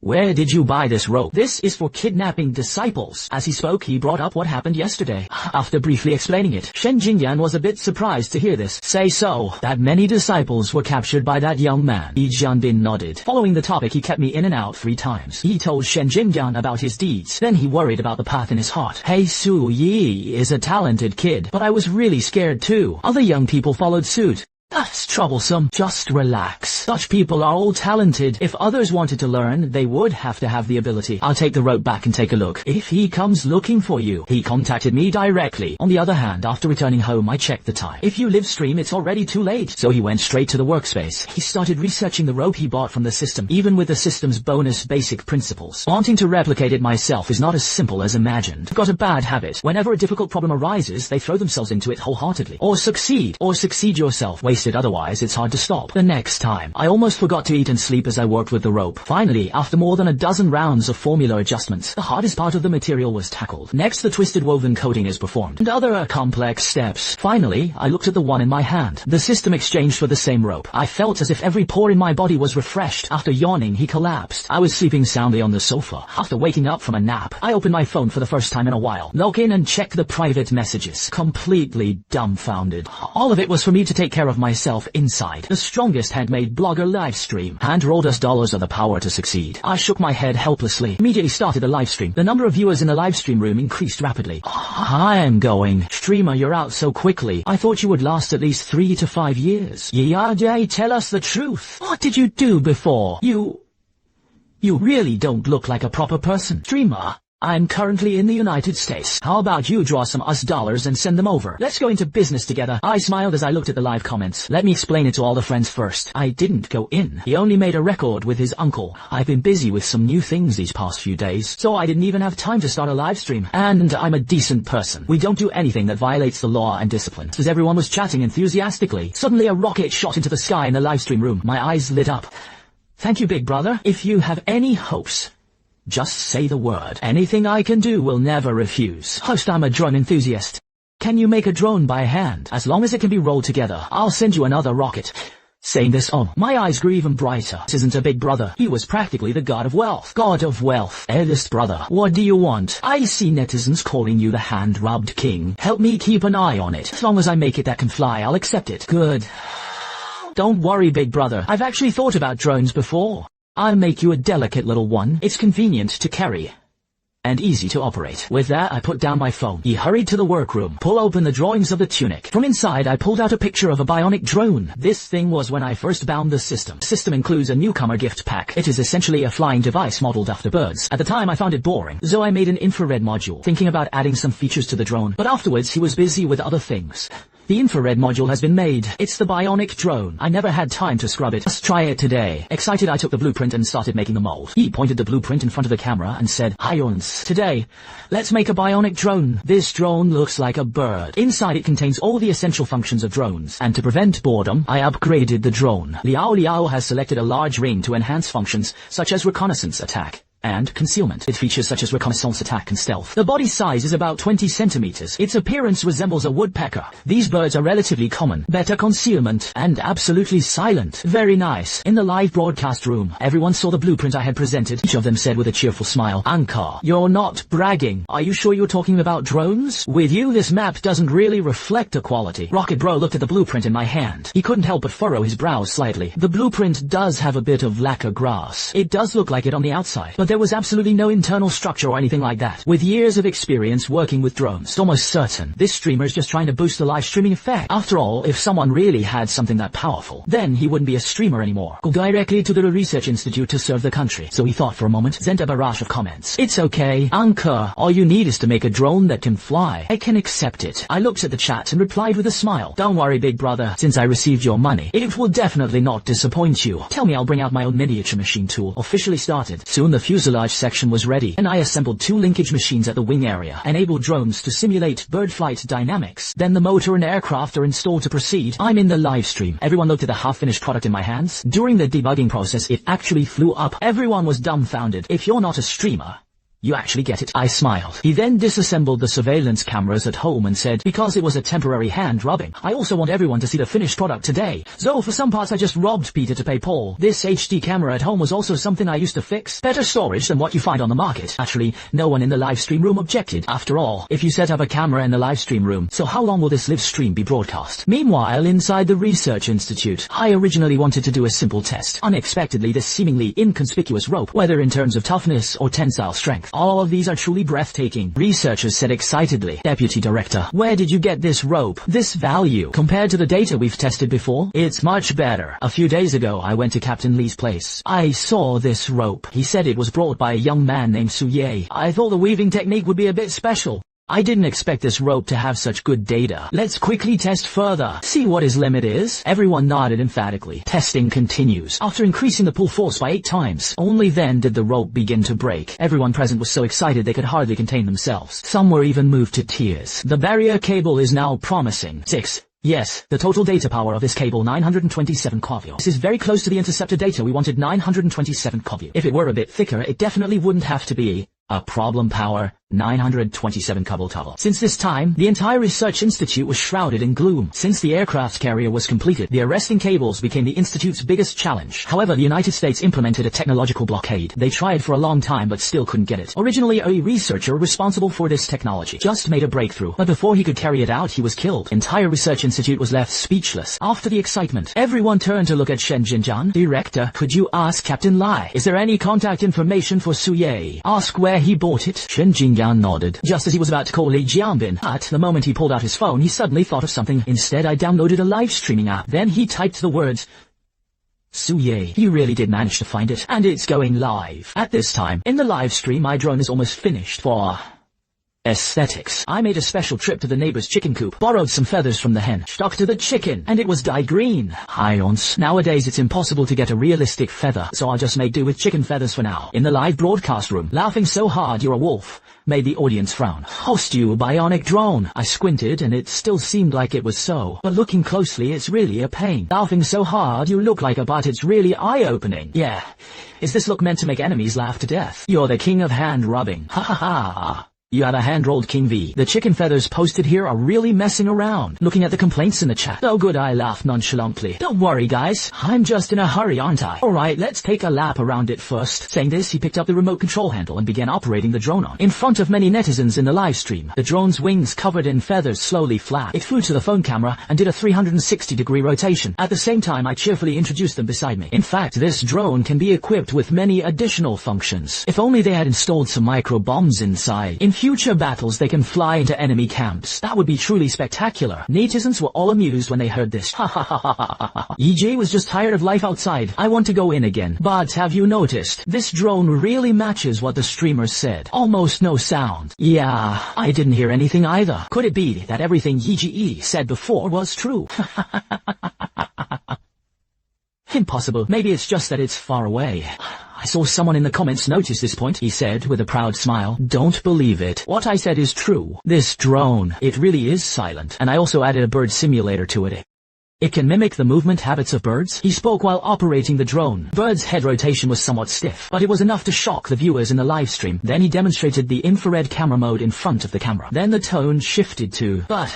where did you buy this rope? This is for kidnapping disciples. As he spoke, he brought up what happened yesterday. After briefly explaining it, Shen Jingyan was a bit surprised to hear this. Say so, that many disciples were captured by that young man. Li Jianbin nodded. Following the topic, he kept me in and out 3 times. He told Shen Jingyan about his deeds. Then he worried about the path in his heart. Hey Su Yi is a talented kid, but I was really scared too. Other young people followed suit. That's troublesome. Just relax. Such people are all talented. If others wanted to learn, they would have to have the ability. I'll take the rope back and take a look. If he comes looking for you, he contacted me directly. On the other hand, after returning home, I checked the time. If you live stream, it's already too late. So he went straight to the workspace. He started researching the rope he bought from the system, even with the system's bonus basic principles. Wanting to replicate it myself is not as simple as imagined. I've got a bad habit. Whenever a difficult problem arises, they throw themselves into it wholeheartedly. Or succeed yourself. Otherwise, it's hard to stop. The next time, I almost forgot to eat and sleep as I worked with the rope. Finally, after more than a dozen rounds of formula adjustments, the hardest part of the material was tackled. Next, the twisted woven coating is performed, and other complex steps. Finally, I looked at the one in my hand. The system exchanged for the same rope. I felt as if every pore in my body was refreshed. After yawning, he collapsed. I was sleeping soundly on the sofa. After waking up from a nap, I opened my phone for the first time in a while. Log in and check the private messages. Completely dumbfounded. All of it was for me to take care of myself inside. The strongest handmade blogger live stream. Hand rolled us dollars of the power to succeed. I shook my head helplessly. Immediately started a live stream. The number of viewers in the live stream room increased rapidly. I'm going. Streamer, you're out so quickly. I thought you would last at least 3 to 5 years. Yeah, tell us the truth. What did you do before? You really don't look like a proper person. Streamer, I'm currently in the United States. How about you draw some US dollars and send them over? Let's go into business together. I smiled as I looked at the live comments. Let me explain it to all the friends first. I didn't go in. He only made a record with his uncle. I've been busy with some new things these past few days, so I didn't even have time to start a live stream. And I'm a decent person. We don't do anything that violates the law and discipline. As everyone was chatting enthusiastically, suddenly a rocket shot into the sky in the live stream room. My eyes lit up. Thank you, big brother. If you have any hopes, just say the word. Anything I can do will never refuse. Host, I'm a drone enthusiast. Can you make a drone by hand? As long as it can be rolled together, I'll send you another rocket. Saying this, my eyes grew even brighter. This isn't a big brother. He was practically the god of wealth. God of wealth. Eldest brother, what do you want? I see netizens calling you the hand-rubbed king. Help me keep an eye on it. As long as I make it that can fly, I'll accept it. Good. Don't worry, big brother. I've actually thought about drones before. I'll make you a delicate little one. It's convenient to carry and easy to operate. With that, I put down my phone. He hurried to the workroom, pull open the drawings of the tunic. From inside, I pulled out a picture of a bionic drone. This thing was when I first bound the system. The system includes a newcomer gift pack. It is essentially a flying device modeled after birds. At the time, I found it boring, so I made an infrared module, thinking about adding some features to the drone. But afterwards, he was busy with other things. The infrared module has been made. It's the bionic drone. I never had time to scrub it. Let's try it today. Excited, I took the blueprint and started making the mold. He pointed the blueprint in front of the camera and said, "Ions, today, let's make a bionic drone. This drone looks like a bird. Inside it contains all the essential functions of drones. And to prevent boredom, I upgraded the drone. Liao Liao has selected a large ring to enhance functions such as reconnaissance attack and concealment. It features such as reconnaissance attack and stealth. The body size is about 20 centimeters. Its appearance resembles a woodpecker. These birds are relatively common, better concealment, and absolutely silent. Very nice." In the live broadcast room, everyone saw the blueprint I had presented. Each of them said with a cheerful smile, "Anka, you're not bragging. Are you sure you're talking about drones? With you, this map doesn't really reflect the quality." Rocket Bro looked at the blueprint in my hand. He couldn't help but furrow his brows slightly. The blueprint does have a bit of lacquer grass. It does look like it on the outside, but there was absolutely no internal structure or anything like that. With years of experience working with drones, it's almost certain this streamer is just trying to boost the live streaming effect. After all, if someone really had something that powerful, then he wouldn't be a streamer anymore. Go directly to the research institute to serve the country. So he thought for a moment, sent a barrage of comments. "It's okay, Anka. All you need is to make a drone that can fly. I can accept it." I looked at the chat and replied with a smile, "Don't worry, big brother. Since I received your money, it will definitely not disappoint you. Tell me, I'll bring out my own miniature machine tool." Officially started. Soon the fuselage section was ready, and I assembled 2 linkage machines at the wing area, enabled drones to simulate bird flight dynamics. Then the motor and aircraft are installed to proceed. I'm in the live stream. Everyone looked at the half-finished product in my hands. During the debugging process, it actually flew up. Everyone was dumbfounded. If you're not a streamer, you actually get it. I smiled. He then disassembled the surveillance cameras at home and said, because it was a temporary hand rubbing, I also want everyone to see the finished product today. So for some parts I just robbed Peter to pay Paul. This HD camera at home was also something I used to fix. Better storage than what you find on the market. Actually, no one in the live stream room objected. After all, if you set up a camera in the live stream room, so how long will this live stream be broadcast? Meanwhile, inside the research institute, I originally wanted to do a simple test. Unexpectedly, this seemingly inconspicuous rope, whether in terms of toughness or tensile strength, all of these are truly breathtaking. Researchers said excitedly, "Deputy Director, where did you get this rope? This value, compared to the data we've tested before, it's much better." A few days ago, I went to Captain Lee's place. I saw this rope. He said it was brought by a young man named Suye. I thought the weaving technique would be a bit special. I didn't expect this rope to have such good data. Let's quickly test further. See what his limit is? Everyone nodded emphatically. Testing continues. After increasing the pull force by 8 times, only then did the rope begin to break. Everyone present was so excited they could hardly contain themselves. Some were even moved to tears. The barrier cable is now promising. 6. Yes, the total data power of this cable 927 kV. This is very close to the interceptor data we wanted 927 kV. If it were a bit thicker, it definitely wouldn't have to be a problem power 927 kV. Since this time, the entire research institute was shrouded in gloom. Since the aircraft carrier was completed, the arresting cables became the institute's biggest challenge. However, the United States implemented a technological blockade. They tried for a long time but still couldn't get it. Originally, a researcher responsible for this technology just made a breakthrough, but before he could carry it out, he was killed. Entire research institute was left speechless. After the excitement, everyone turned to look at Shen Jinjian. "Director, could you ask Captain Lai? Is there any contact information for Suye? Ask where he bought it?" Shen Jinjian nodded. Just as he was about to call Li Jianbin, at the moment he pulled out his phone, he suddenly thought of something. Instead, I downloaded a live streaming app. Then he typed the words Suye. He really did manage to find it, and it's going live. At this time, in the live stream, my drone is almost finished. For aesthetics, I made a special trip to the neighbor's chicken coop, borrowed some feathers from the hen, stuck to the chicken, and it was dyed green. Ions. Nowadays it's impossible to get a realistic feather, so I'll just make do with chicken feathers for now. In the live broadcast room, laughing so hard you're a wolf made the audience frown. "Host you, bionic drone." I squinted and it still seemed like it was so, but looking closely it's really a pain. Laughing so hard you look like a butt, it's really eye-opening. Yeah. Is this look meant to make enemies laugh to death? You're the king of hand rubbing. Ha ha ha. You have a hand-rolled King V. The chicken feathers posted here are really messing around. Looking at the complaints in the chat. Oh good, I laughed nonchalantly. Don't worry guys, I'm just in a hurry, aren't I? Alright, let's take a lap around it first. Saying this, he picked up the remote control handle and began operating the drone on. In front of many netizens in the live stream, the drone's wings covered in feathers slowly flapped. It flew to the phone camera and did a 360-degree rotation. At the same time, I cheerfully introduced them beside me. In fact, this drone can be equipped with many additional functions. If only they had installed some micro bombs inside. In future battles they can fly into enemy camps. That would be truly spectacular. Netizens were all amused when they heard this. Ha ha ha ha ha ha. EJ was just tired of life outside. I want to go in again. But have you noticed? This drone really matches what the streamer said. Almost no sound. Yeah, I didn't hear anything either. Could it be that everything EGE said before was true? Impossible. Maybe it's just that it's far away. I saw someone in the comments notice this point. He said with a proud smile, "Don't believe it. What I said is true. This drone, it really is silent." And I also added a bird simulator to it. It can mimic the movement habits of birds. He spoke while operating the drone. Bird's head rotation was somewhat stiff, but it was enough to shock the viewers in the live stream. Then he demonstrated the infrared camera mode in front of the camera. Then the tone shifted to, "But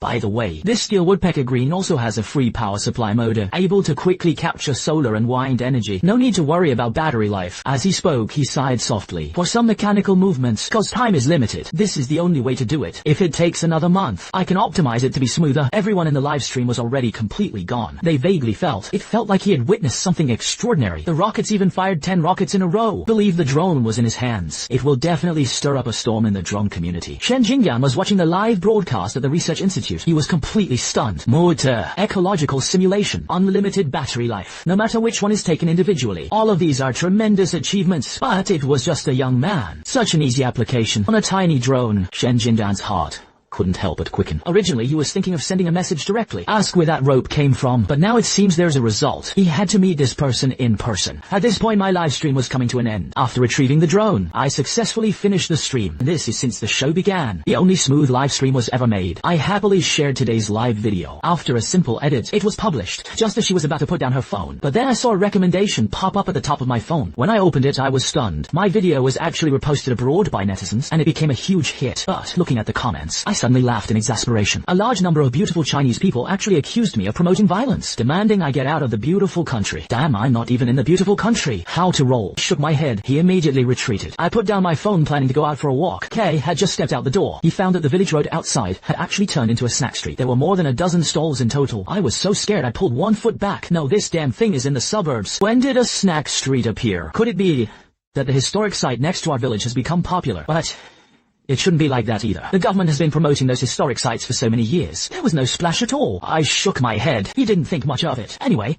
by the way, this steel woodpecker green also has a free power supply motor, able to quickly capture solar and wind energy. No need to worry about battery life." As he spoke, he sighed softly. "For some mechanical movements, cause time is limited, this is the only way to do it. If it takes another month, I can optimize it to be smoother." Everyone in the live stream was already completely gone. They vaguely felt like he had witnessed something extraordinary. The rockets even fired 10 rockets in a row. Believe the drone was in his hands. It will definitely stir up a storm in the drone community. Shen Jingyan was watching the live broadcast at the Research Institute. He was completely stunned. Motor, ecological simulation, unlimited battery life. No matter which one is taken individually, all of these are tremendous achievements. But it was just a young man. Such an easy application on a tiny drone. Shen Jindan's heart couldn't help but quicken. Originally, he was thinking of sending a message directly, ask where that rope came from, but now it seems there's a result. He had to meet this person in person. At this point, my live stream was coming to an end. After retrieving the drone, I successfully finished the stream. This is since the show began. The only smooth live stream was ever made. I happily shared today's live video. After a simple edit, it was published, just as she was about to put down her phone. But then I saw a recommendation pop up at the top of my phone. When I opened it, I was stunned. My video was actually reposted abroad by netizens, and it became a huge hit. But looking at the comments, I suddenly laughed in exasperation. A large number of beautiful Chinese people actually accused me of promoting violence, demanding I get out of the beautiful country. Damn, I'm not even in the beautiful country. How to roll? Shook my head. He immediately retreated. I put down my phone planning to go out for a walk. Kay had just stepped out the door. He found that the village road outside had actually turned into a snack street. There were more than a dozen stalls in total. I was so scared I pulled 1 foot back. No, this damn thing is in the suburbs. When did a snack street appear? Could it be that the historic site next to our village has become popular? But it shouldn't be like that either. The government has been promoting those historic sites for so many years. There was no splash at all. I shook my head. He didn't think much of it. Anyway,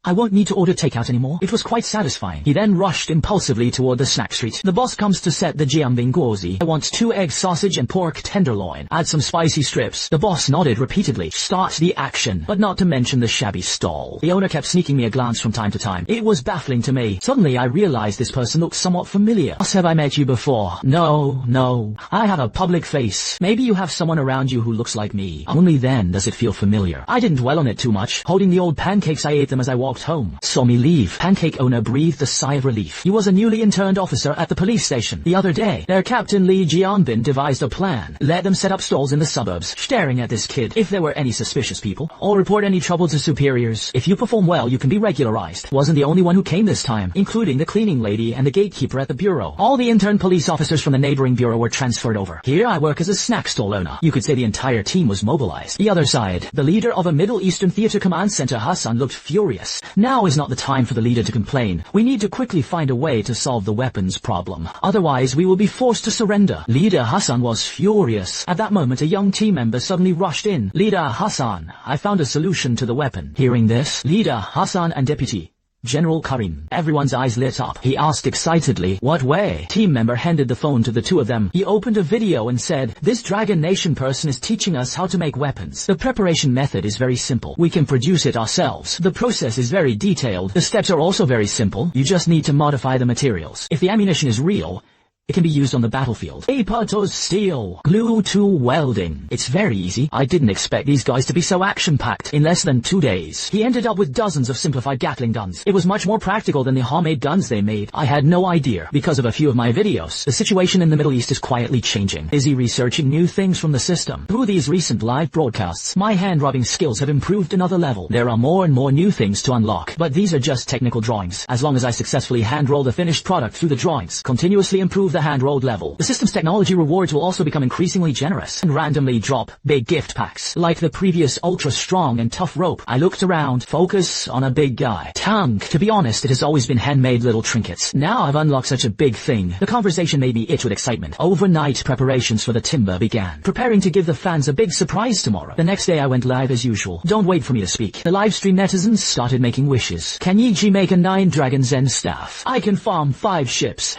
I won't need to order takeout anymore. It was quite satisfying. He then rushed impulsively toward the snack street. The boss comes to set the jianbing guozi. I want 2 egg sausage and pork tenderloin. Add some spicy strips. The boss nodded repeatedly. Start the action. But not to mention the shabby stall. The owner kept sneaking me a glance from time to time. It was baffling to me. Suddenly I realized this person looked somewhat familiar. Boss, have I met you before? No. I have a public face. Maybe you have someone around you who looks like me. Only then does it feel familiar. I didn't dwell on it too much. Holding the old pancakes, I ate them as I walked home. Saw me leave. Pancake owner breathed a sigh of relief. He was a newly interned officer at the police station. The other day, their captain Li Jianbin devised a plan. Let them set up stalls in the suburbs, staring at this kid. If there were any suspicious people, or report any trouble to superiors. If you perform well, you can be regularized. Wasn't the only one who came this time, including the cleaning lady and the gatekeeper at the bureau. All the intern police officers from the neighboring bureau were transferred over. Here I work as a snack stall owner. You could say the entire team was mobilized. The other side, the leader of a Middle Eastern theater command center, Hassan, looked furious. Now is not the time for the leader to complain. We need to quickly find a way to solve the weapons problem. Otherwise, we will be forced to surrender. Leader Hassan was furious. At that moment, a young team member suddenly rushed in. Leader Hassan, I found a solution to the weapon. Hearing this, Leader Hassan and Deputy General Karim, everyone's eyes lit up. He asked excitedly, what way? Team member handed the phone to the two of them. He opened a video and said, this Dragon Nation person is teaching us how to make weapons. The preparation method is very simple. We can produce it ourselves. The process is very detailed. The steps are also very simple. You just need to modify the materials. If the ammunition is real, it can be used on the battlefield. Paper to steel, glue to welding. It's very easy. I didn't expect these guys to be so action-packed. In less than 2 days, he ended up with dozens of simplified Gatling guns. It was much more practical than the homemade guns they made. I had no idea. Because of a few of my videos, the situation in the Middle East is quietly changing. Busy researching new things from the system. Through these recent live broadcasts, my hand-rubbing skills have improved another level. There are more and more new things to unlock. But these are just technical drawings. As long as I successfully hand-roll the finished product through the drawings, continuously improve the hand-rolled level. The system's technology rewards will also become increasingly generous and randomly drop big gift packs. Like the previous ultra-strong and tough rope, I looked around. Focus on a big guy. Tank. To be honest, it has always been handmade little trinkets. Now I've unlocked such a big thing. The conversation made me itch with excitement. Overnight preparations for the timber began. Preparing to give the fans a big surprise tomorrow. The next day I went live as usual. Don't wait for me to speak. The livestream netizens started making wishes. Can Yiji make a 9 dragons and staff? I can farm 5 ships.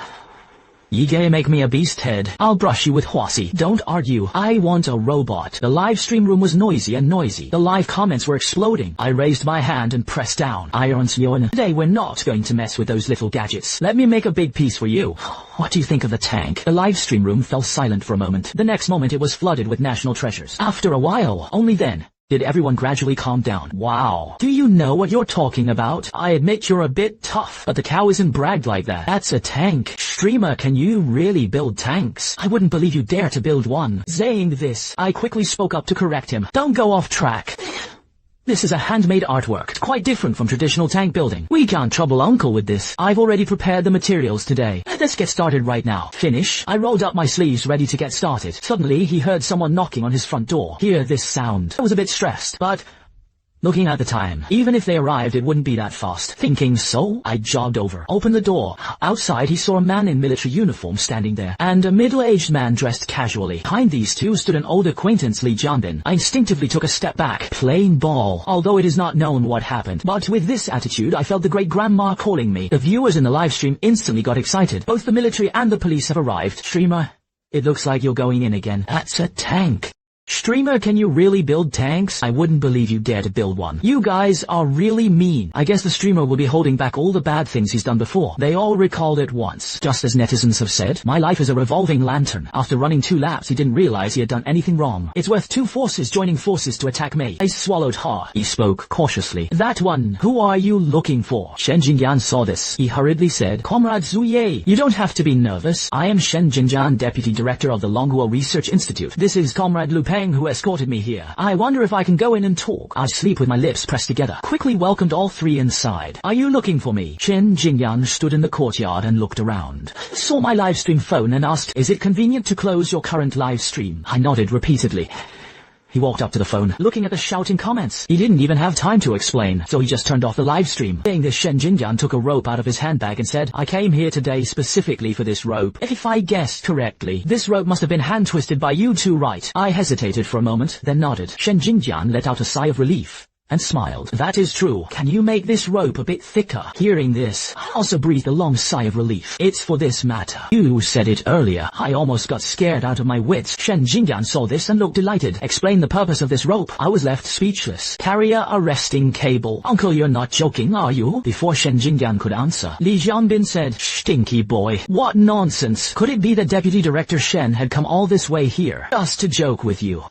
Yige make me a beast head. I'll brush you with Hwasi. Don't argue. I want a robot. The live stream room was noisy and noisy. The live comments were exploding. I raised my hand and pressed down. Today we're not going to mess with those little gadgets. Let me make a big piece for you. What do you think of the tank? The live stream room fell silent for a moment. The next moment it was flooded with national treasures. After a while, only then, did everyone gradually calm down. Wow. Do you know what you're talking about? I admit you're a bit tough, but the cow isn't bragged like that. That's a tank. Streamer, can you really build tanks? I wouldn't believe you dare to build one. Saying this, I quickly spoke up to correct him. Don't go off track. This is a handmade artwork, quite different from traditional tank building. We can't trouble Uncle with this. I've already prepared the materials today. Let's get started right now. Finish. I rolled up my sleeves ready to get started. Suddenly, he heard someone knocking on his front door. Hear this sound. I was a bit stressed, but looking at the time, even if they arrived, it wouldn't be that fast. Thinking so, I jogged over, opened the door. Outside, he saw a man in military uniform standing there, and a middle-aged man dressed casually. Behind these two stood an old acquaintance, Lee Jianbin. I instinctively took a step back. Playing ball. Although it is not known what happened, but with this attitude, I felt the great grandma calling me. The viewers in the live stream instantly got excited. Both the military and the police have arrived. Streamer, it looks like you're going in again. That's a tank. Streamer, can you really build tanks? I wouldn't believe you dare to build one. You guys are really mean. I guess the streamer will be holding back all the bad things he's done before. They all recalled it once. Just as netizens have said, my life is a revolving lantern. After running 2 laps, he didn't realize he had done anything wrong. It's worth 2 forces joining forces to attack me. I swallowed hard. He spoke cautiously. That one, who are you looking for? Shen Jingyan saw this. He hurriedly said, Comrade Zuye, you don't have to be nervous. I am Shen Jingyan, Deputy Director of the Longhua Research Institute. This is Comrade Lu Peng who escorted me here. I wonder if I can go in and talk. I sleep with my lips pressed together. Quickly welcomed all 3 inside. Are you looking for me? Shen Jingyan stood in the courtyard and looked around. Saw my live stream phone and asked, is it convenient to close your current live stream? I nodded repeatedly. He walked up to the phone, looking at the shouting comments. He didn't even have time to explain, so he just turned off the live stream. Saying this, Shen Jingyan took a rope out of his handbag and said, I came here today specifically for this rope. If I guessed correctly, this rope must have been hand-twisted by you two, right? I hesitated for a moment, then nodded. Shen Jingyan let out a sigh of relief and smiled. That is true. Can you make this rope a bit thicker? Hearing this, I also breathed a long sigh of relief. It's for this matter. You said it earlier. I almost got scared out of my wits. Shen Jingyan saw this and looked delighted. Explained the purpose of this rope. I was left speechless. Carrier arresting cable. Uncle, you're not joking, are you? Before Shen Jingyan could answer, Li Jianbin said, Stinky boy. What nonsense. Could it be that Deputy Director Shen had come all this way here just to joke with you?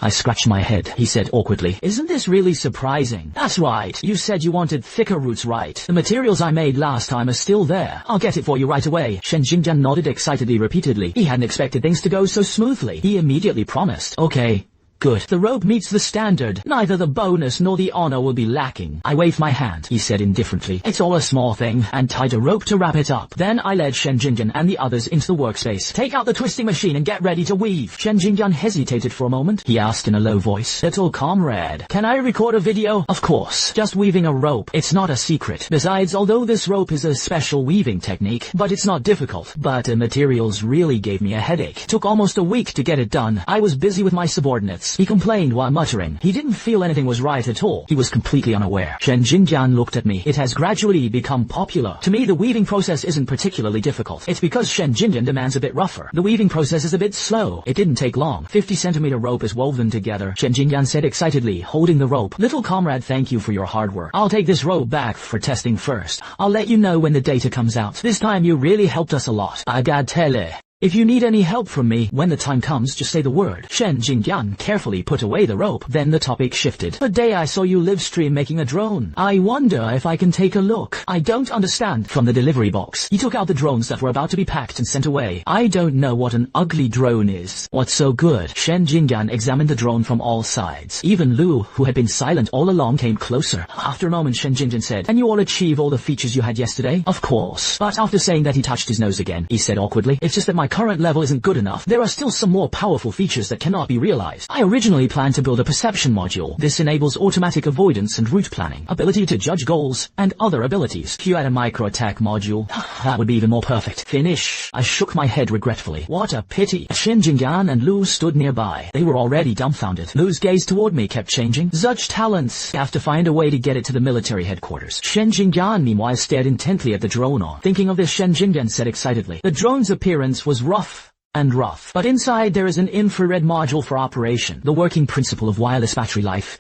I scratched my head. He said awkwardly, isn't this really surprising? That's right. You said you wanted thicker roots, right? The materials I made last time are still there. I'll get it for you right away. Shen Jingyan nodded excitedly repeatedly. He hadn't expected things to go so smoothly. He immediately promised. Okay. Good. The rope meets the standard. Neither the bonus nor the honor will be lacking. I waved my hand, he said indifferently. It's all a small thing, and tied a rope to wrap it up. Then I led Shen Jingyan and the others into the workspace. Take out the twisting machine and get ready to weave. Shen Jingyan hesitated for a moment. He asked in a low voice, little comrade, can I record a video? Of course. Just weaving a rope. It's not a secret. Besides, although this rope is a special weaving technique, but it's not difficult. But the materials really gave me a headache. Took almost a week to get it done. I was busy with my subordinates. He complained while muttering. He didn't feel anything was right at all. He was completely unaware. Shen Jingyan looked at me. It has gradually become popular. To me, the weaving process isn't particularly difficult. It's because Shen Jingyan demands a bit rougher. The weaving process is a bit slow. It didn't take long. 50-centimeter rope is woven together. Shen Jingyan said excitedly, holding the rope. Little comrade, thank you for your hard work. I'll take this rope back for testing first. I'll let you know when the data comes out. This time you really helped us a lot. Agatele. If you need any help from me, when the time comes, just say the word. Shen Jingyan carefully put away the rope. Then the topic shifted. The day I saw you live stream making a drone. I wonder if I can take a look. I don't understand. From the delivery box, he took out the drones that were about to be packed and sent away. I don't know what an ugly drone is. What's so good? Shen Jingyan examined the drone from all sides. Even Lu, who had been silent all along, came closer. After a moment, Shen Jingyan said, "Can you all achieve all the features you had yesterday?" Of course. But after saying that, he touched his nose again. He said awkwardly, "It's just that my current level isn't good enough. There are still some more powerful features that cannot be realized. I originally planned to build a perception module. This enables automatic avoidance and route planning, ability to judge goals, and other abilities. If you had a micro attack module, that would be even more perfect." Finish. I shook my head regretfully. What a pity. Shen Jingyan and Lu stood nearby. They were already dumbfounded. Lu's gaze toward me kept changing. Such talents. I have to find a way to get it to the military headquarters. Shen Jingyan meanwhile stared intently at the drone. Thinking of this, Shen Jingyan said excitedly, "The drone's appearance was rough. But inside there is an infrared module for operation. The working principle of wireless battery life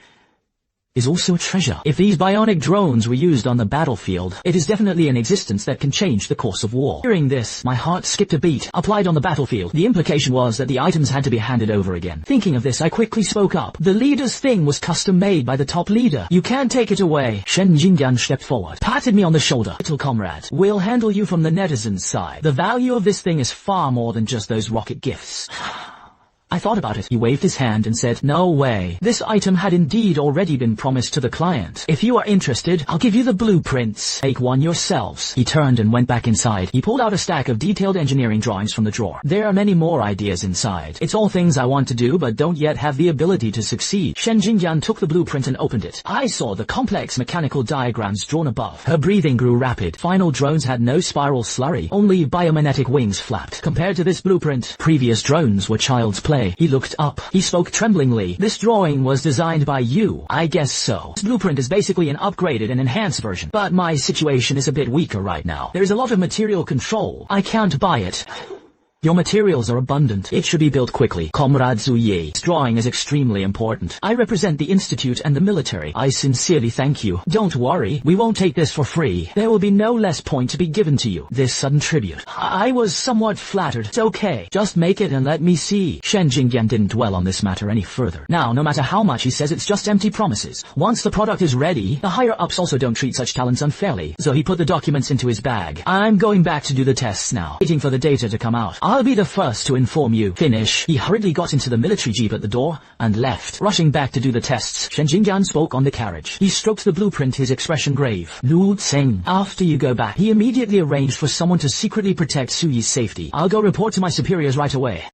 is also a treasure. If these bionic drones were used on the battlefield, it is definitely an existence that can change the course of war." Hearing this, my heart skipped a beat. Applied on the battlefield, the implication was that the items had to be handed over again. Thinking of this, I quickly spoke up. "The leader's thing was custom made by the top leader. You can't take it away." Shen Jingyan stepped forward, patted me on the shoulder. "Little comrade, we'll handle you from the netizens' side. The value of this thing is far more than just those rocket gifts." I thought about it. He waved his hand and said, "No way. This item had indeed already been promised to the client. If you are interested, I'll give you the blueprints. Take one yourselves." He turned and went back inside. He pulled out a stack of detailed engineering drawings from the drawer. There are many more ideas inside. It's all things I want to do but don't yet have the ability to succeed. Shen Jingyan took the blueprint and opened it. I saw the complex mechanical diagrams drawn above. Her breathing grew rapid. Final drones had no spiral slurry. Only biomimetic wings flapped. Compared to this blueprint, previous drones were child's play. He looked up. He spoke tremblingly. "This drawing was designed by you." "I guess so. This blueprint is basically an upgraded and enhanced version. But my situation is a bit weaker right now. There is a lot of material control. I can't buy it. Your materials are abundant. It should be built quickly. Comrade Zuye, this drawing is extremely important. I represent the Institute and the military. I sincerely thank you. Don't worry, we won't take this for free. There will be no less point to be given to you." This sudden tribute. I was somewhat flattered. "It's okay. Just make it and let me see." Shen Jingyan didn't dwell on this matter any further. Now, no matter how much he says, it's just empty promises. Once the product is ready, the higher-ups also don't treat such talents unfairly. So he put the documents into his bag. "I'm going back to do the tests now. Waiting for the data to come out. I'll be the first to inform you." Finish. He hurriedly got into the military jeep at the door and left. Rushing back to do the tests, Shen Jingyan spoke on the carriage. He stroked the blueprint, his expression grave. "Lu Tseng, after you go back." He immediately arranged for someone to secretly protect Suyi's safety. "I'll go report to my superiors right away."